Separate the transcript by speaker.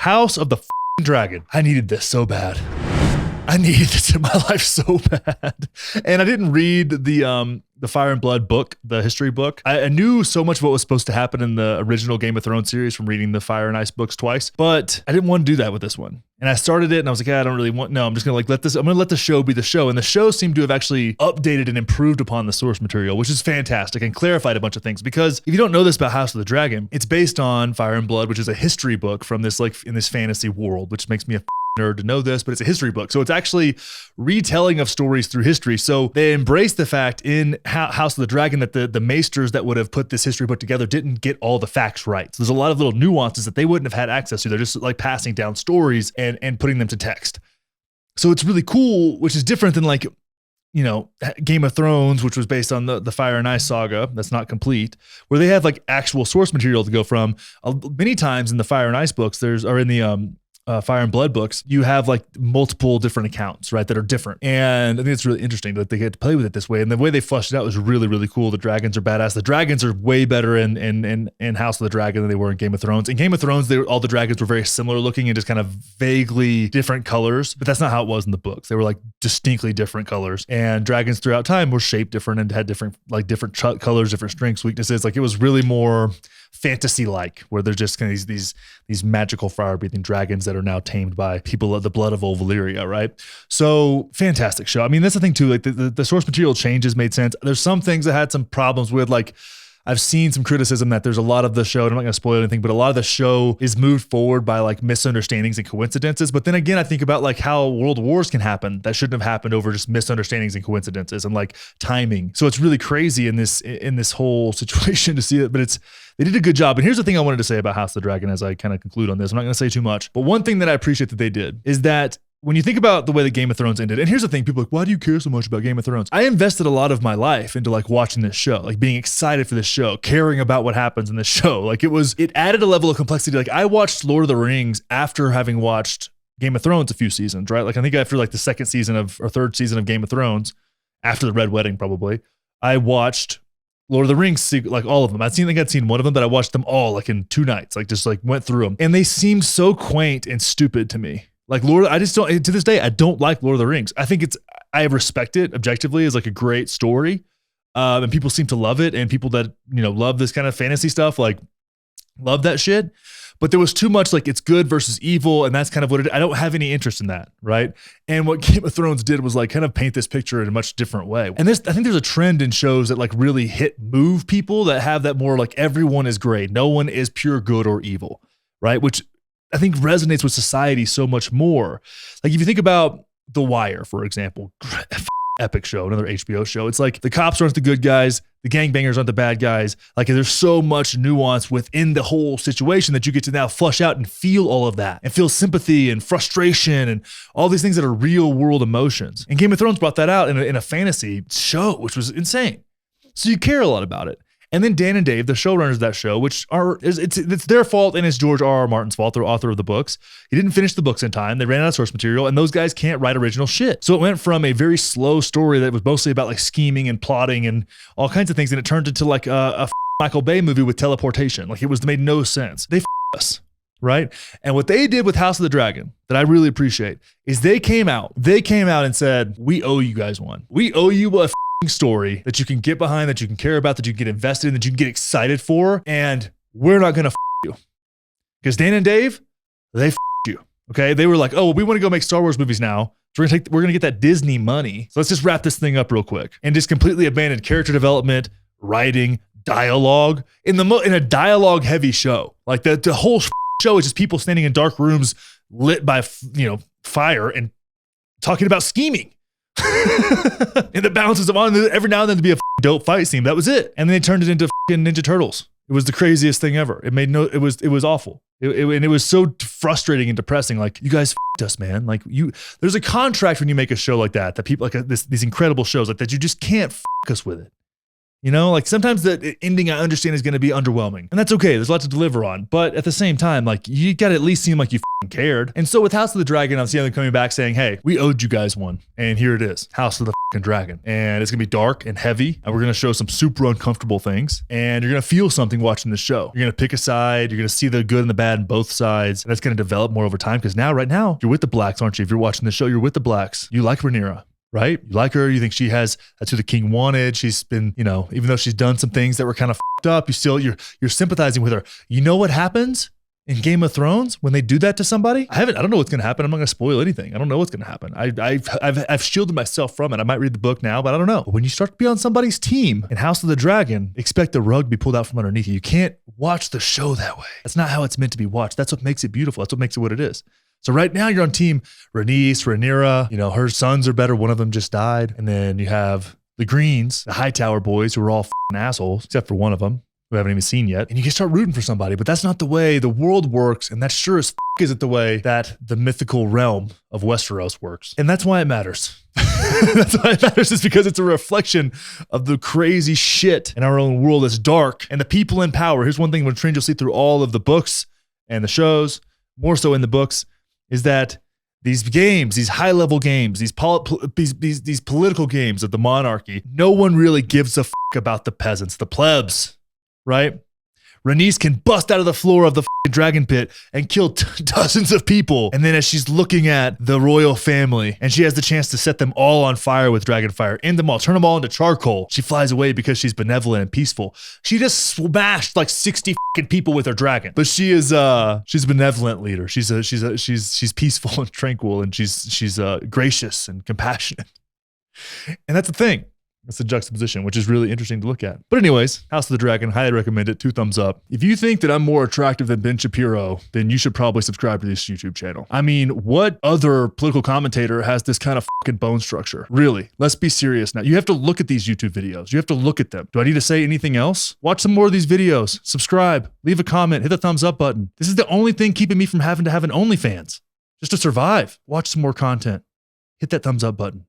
Speaker 1: House of the Dragon. I needed this so bad. I needed this in my life so bad. And I didn't read the Fire and Blood book, the history book. I knew so much of what was supposed to happen in the original Game of Thrones series from reading the Fire and Ice books twice, but I didn't want to do that with this one. And I started it and I was like, I don't really want, no, I'm just going to let the show be the show. And the show seemed to have actually updated and improved upon the source material, which is fantastic, and clarified a bunch of things. Because if you don't know this about House of the Dragon, it's based on Fire and Blood, which is a history book from this, like, in this fantasy world, which makes me a nerd to know this, but it's a history book. So it's actually retelling of stories through history. So they embraced the fact in House of the Dragon that the maesters that would have put this history book together didn't get all the facts right. So there's a lot of little nuances that they wouldn't have had access to. They're just like passing down stories and putting them to text. So it's really cool, which is different than, like, you know, Game of Thrones, which was based on the Fire and Ice saga. That's not complete, where they have like actual source material to go from. Many times in the Fire and Ice books, or in the Fire and Blood books, you have like multiple different accounts, right, that are different. And I think it's really interesting that they get to play with it this way. And the way they fleshed it out was really, really cool. The dragons are badass. The dragons are way better in House of the Dragon than they were in Game of Thrones. In Game of Thrones, all the dragons were very similar looking and just kind of vaguely different colors, but that's not how it was in the books. They were like distinctly different colors. And dragons throughout time were shaped different and had different colors, different strengths, weaknesses. Like, it was really more fantasy-like, where they're just kind of these magical fire-breathing dragons that are now tamed by people of the blood of old Valyria, right? So fantastic show. I mean, that's the thing too. Like, the source material changes made sense. There's some things that had some problems with, like, I've seen some criticism that there's a lot of the show, and I'm not going to spoil anything, but a lot of the show is moved forward by like misunderstandings and coincidences. But then again, I think about like how world wars can happen that shouldn't have happened over just misunderstandings and coincidences and like timing. So it's really crazy in this whole situation to see it, but they did a good job. And here's the thing I wanted to say about House of the Dragon as I kind of conclude on this. I'm not going to say too much, but one thing that I appreciate that they did is that when you think about the way that Game of Thrones ended, and here's the thing, people are like, why do you care so much about Game of Thrones? I invested a lot of my life into like watching this show, like being excited for this show, caring about what happens in this show. Like, it added a level of complexity. Like, I watched Lord of the Rings after having watched Game of Thrones a few seasons, right? Like, I think after like the second season or third season of Game of Thrones, after the Red Wedding probably, I watched Lord of the Rings, like all of them. I'd seen one of them, but I watched them all like in 2 nights, like just like went through them. And they seemed so quaint and stupid to me. Like, I just don't, to this day, I don't like Lord of the Rings. I think I respect it objectively as like a great story. And people seem to love it. And people that, you know, love this kind of fantasy stuff, like, love that shit. But there was too much like it's good versus evil. And that's kind of what I don't have any interest in that. Right. And what Game of Thrones did was like kind of paint this picture in a much different way. And I think there's a trend in shows that like really move people, that have that more like everyone is great. No one is pure good or evil. Right. Which I think resonates with society so much more. Like, if you think about The Wire, for example, epic show, another HBO show. It's like the cops aren't the good guys, the gangbangers aren't the bad guys. Like, there's so much nuance within the whole situation that you get to now flush out and feel all of that and feel sympathy and frustration and all these things that are real world emotions. And Game of Thrones brought that out in a fantasy show, which was insane. So you care a lot about it. And then Dan and Dave, the showrunners of that show, which it's their fault, and it's George R.R. Martin's fault, the author of the books. He didn't finish the books in time. They ran out of source material, and those guys can't write original shit. So it went from a very slow story that was mostly about like scheming and plotting and all kinds of things, and it turned into like a Michael Bay movie with teleportation. Like, it made no sense. They us, right? And what they did with House of the Dragon that I really appreciate is they came out and said, we owe you guys one. We owe you a story that you can get behind, that you can care about, that you can get invested in, that you can get excited for, and we're not gonna you. Because Dan and Dave, they you. Okay, they were like, oh, well, we want to go make Star Wars movies now, so we're gonna get that Disney money, so let's just wrap this thing up real quick, and just completely abandon character development, writing, dialogue in a dialogue heavy show. Like, the whole show is just people standing in dark rooms lit by fire and talking about scheming. And the balances of on every now and then to be a dope fight scene. That was it. And then they turned it into Ninja Turtles. It was the craziest thing ever. It was awful. And it was so frustrating and depressing. Like, you guys us, man. Like, there's a contract when you make a show like that people like these incredible shows like that. You just can't us with it. You know, like sometimes the ending I understand is going to be underwhelming, and that's okay. There's a lot to deliver on, but at the same time, like you got to at least seem like you cared. And so with House of the Dragon, I'm seeing them coming back saying, hey, we owed you guys one, and here it is, House of the Dragon. And it's going to be dark and heavy, and we're going to show some super uncomfortable things, and you're going to feel something watching the show. You're going to pick a side, you're going to see the good and the bad in both sides, and that's going to develop more over time, because right now, you're with the blacks, aren't you? If you're watching the show, you're with the blacks. You like Rhaenyra, right? You like her. You think that's who the king wanted. She's been, even though she's done some things that were kind of fucked up, you're sympathizing with her. You know what happens in Game of Thrones when they do that to somebody? I don't know what's going to happen. I'm not going to spoil anything. I don't know what's going to happen. I've shielded myself from it. I might read the book now, but I don't know. But when you start to be on somebody's team in House of the Dragon, expect the rug to be pulled out from underneath you. You can't watch the show that way. That's not how it's meant to be watched. That's what makes it beautiful. That's what makes it what it is. So right now you're on team Rhaenyra. Her sons are better. One of them just died. And then you have the Greens, the Hightower boys, who are all f***ing assholes, except for one of them, who I haven't even seen yet. And you can start rooting for somebody, but that's not the way the world works. And that sure as isn't the way that the mythical realm of Westeros works. And that's why it matters. That's why it matters, is because it's a reflection of the crazy shit in our own world that's dark. And the people in power, here's one thing when you'll see through all of the books and the shows, more so in the books, is that these games, these high-level games, these political games of the monarchy, no one really gives a fuck about the peasants, the plebs, right? Rhaenys can bust out of the floor of the dragon pit and kill dozens of people. And then as she's looking at the royal family and she has the chance to set them all on fire with dragon fire, end them all, turn them all into charcoal, she flies away because she's benevolent and peaceful. She just smashed like 60 people with her dragon. But she's a benevolent leader. She's peaceful and tranquil, and she's gracious and compassionate. And that's the thing. It's a juxtaposition, which is really interesting to look at. But anyways, House of the Dragon, highly recommend it. 2 thumbs up. If you think that I'm more attractive than Ben Shapiro, then you should probably subscribe to this YouTube channel. I mean, what other political commentator has this kind of fucking bone structure? Really, let's be serious now. You have to look at these YouTube videos. You have to look at them. Do I need to say anything else? Watch some more of these videos. Subscribe. Leave a comment. Hit the thumbs up button. This is the only thing keeping me from having to have an OnlyFans. Just to survive. Watch some more content. Hit that thumbs up button.